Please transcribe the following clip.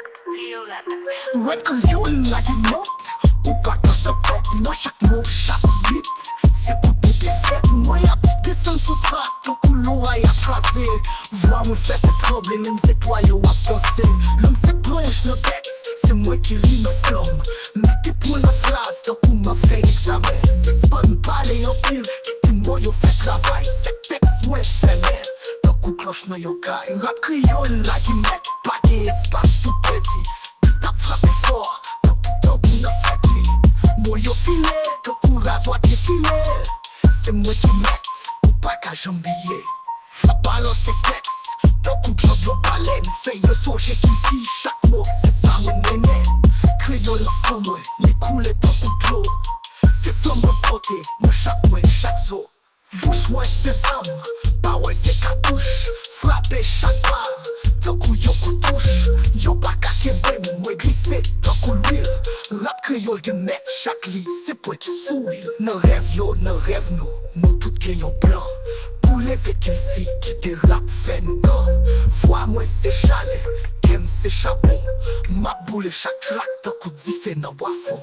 Rap kriol la di mot ou pa ka se pet. Nan chak mot, chak bit se pou pou te fet. Mwen ap desen sou trak ton koulou ay ap krase. Vwa mwen fet te troble, nem zetwa yo ap danse. Lom se plonge nan teks, se mwen ki li nan flom. Mete pou nan fraz, tan pou ma fe examen. Se span pale yo pil, ki ti mwen yo fe travay. Se teks mwen fe men, tan kou kloch nan yo kay. Rap kriol la di met, pa gen espas tout peti. Pit ap frape for, tan pou tan pou nan fet li. Mwen yo file, tan kou razwa ki file. Se mwen ki met, ou pa ka jambiye. La balon se teks, tan kou job yo balen. Fey yo soje ki si, chak mot se sa mwen menen. Kriol san mwen, li koule tan kou dlo. Se flam mwen pote, mwen chak mwen chak zo. Bouche mwen se zam, pa wè se katouche. Frape chak bar, tan kou yo kou touche. Yo pa ka kebe mwen glisse, tan kou l'huil. Rap kriol gen met chak li, se pou ki sou il. Nan rev yo, nan rev nou, nou tout gen yon plan. Pou leve kel ti, ki te rap fen nan. Vwa mwen se chale, kem se chapon. Ma boule chak trak, tan kou di fe nan wafon.